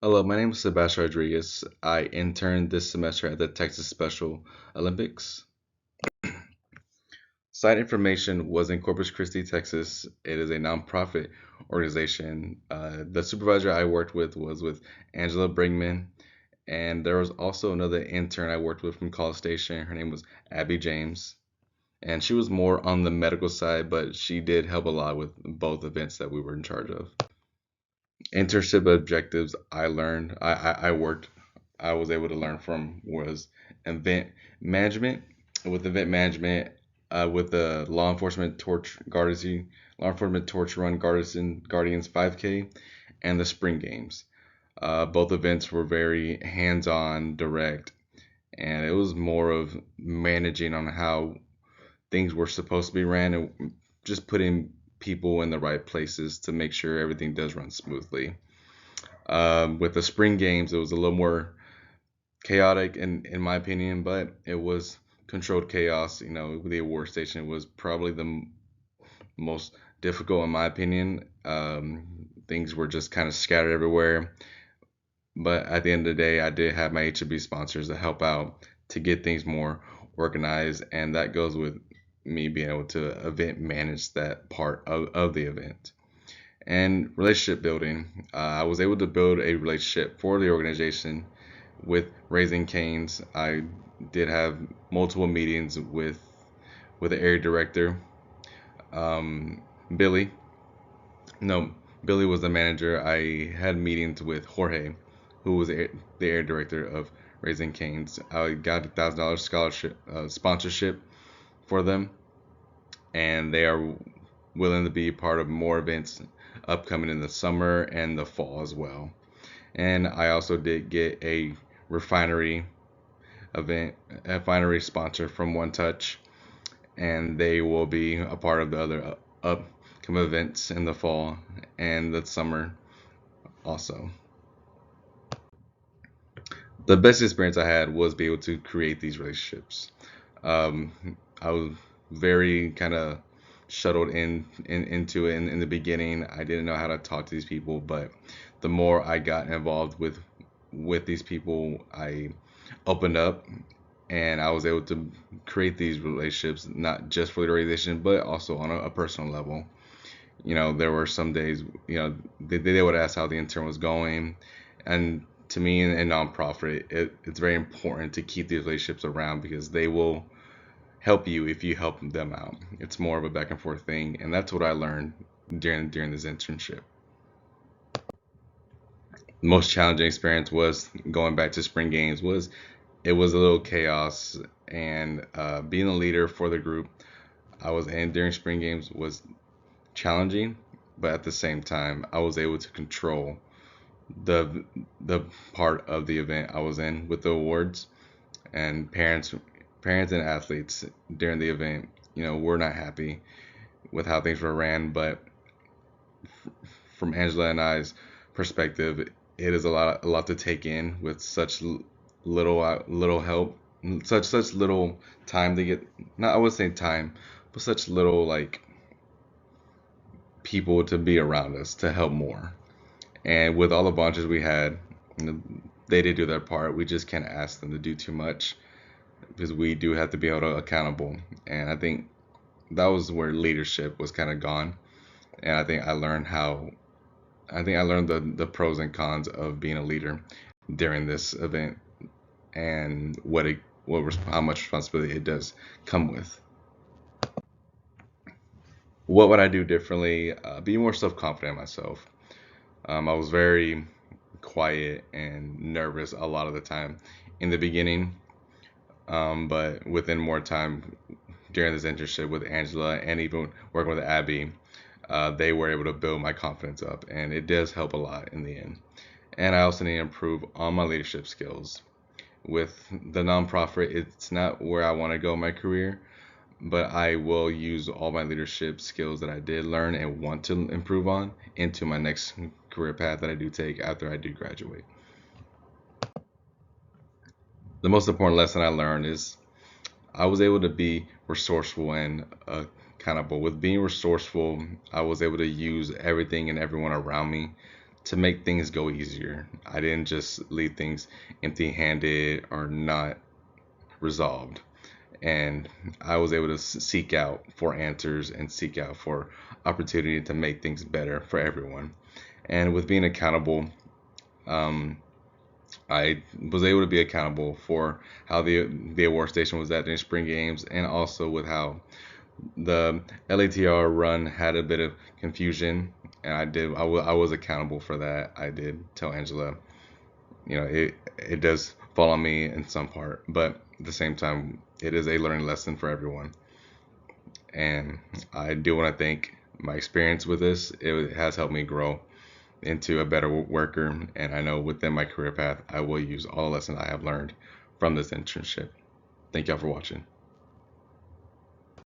Hello, my name is Sebastian Rodriguez. I interned this semester at the Texas Special Olympics. Site information was in Corpus Christi, Texas. It is a nonprofit organization. The supervisor I worked with was with Angela Brinkman, and there was also another intern I worked with from College Station. Her name was Abby James, and she was more on the medical side, but she did help a lot with both events that we were in charge of. Internship objectives I learned, I worked, I was able to learn from was event management. With event management, with the law enforcement torch run Guardians 5K, and the spring games. Both events were very hands-on, direct, and it was more of managing on how things were supposed to be ran and just putting people in the right places to make sure everything does run smoothly. With the spring games, it was a little more chaotic in my opinion, but it was controlled chaos. The award station was probably the most difficult in my opinion. Things were just kind of scattered everywhere. But at the end of the day, I did have my HB sponsors to help out to get things more organized, and that goes with me being able to event manage that part of the event. And relationship building, I was able to build a relationship for the organization with Raising Canes. I did have multiple meetings with the area director, um, Billy. No, Billy was the manager. I had meetings with Jorge, who was the area director of Raising Canes. I got $1,000 scholarship sponsorship for them, and they are willing to be part of more events upcoming in the summer and the fall as well. And I also did get a refinery event, a refinery sponsor from One Touch, and they will be a part of the other upcoming events in the fall and the summer also. The best experience I had was be able to create these relationships. Um, I was very kind of shuttled into it in the beginning. I didn't know how to talk to these people, but the more I got involved with these people, I opened up and I was able to create these relationships not just for the organization, but also on a personal level. There were some days, they would ask how the intern was going, and to me in nonprofit, it's very important to keep these relationships around because they will help you if you help them out. It's more of a back and forth thing, and that's what I learned during this internship. The most challenging experience was going back to spring games. It was a little chaos, and being a leader for the group I was in during spring games was challenging, but at the same time, I was able to control the the part of the event I was in with the awards, and parents and athletes during the event, were not happy with how things were ran, but from Angela and I's perspective, it is a lot to take in with such little help, such little time to get. Not I would say time, but such little like people to be around us to help more. And with all the volunteers we had, they did do their part. We just can't ask them to do too much because we do have to be able to accountable. And I think that was where leadership was kind of gone. And I think I learned the pros and cons of being a leader during this event and how much responsibility it does come with. What would I do differently? Be more self-confident in myself. I was very quiet and nervous a lot of the time in the beginning, but within more time during this internship with Angela and even working with Abby, they were able to build my confidence up, and it does help a lot in the end. And I also need to improve on my leadership skills. With the nonprofit, it's not where I want to go in my career, but I will use all my leadership skills that I did learn and want to improve on into my next career path that I do take after I do graduate. The most important lesson I learned is I was able to be resourceful and accountable. With being resourceful, I was able to use everything and everyone around me to make things go easier. I didn't just leave things empty-handed or not resolved. And I was able to seek out for answers and seek out for opportunity to make things better for everyone. And with being accountable, um, I was able to be accountable for how the award station was at the spring games, and also with how the LATR run had a bit of confusion, and I was accountable for that. I did tell Angela, it does fall on me in some part, but at the same time, it is a learning lesson for everyone. And I do want to thank my experience with this. It has helped me grow into a better worker, and I know within my career path, I will use all the lessons I have learned from this internship. Thank y'all for watching.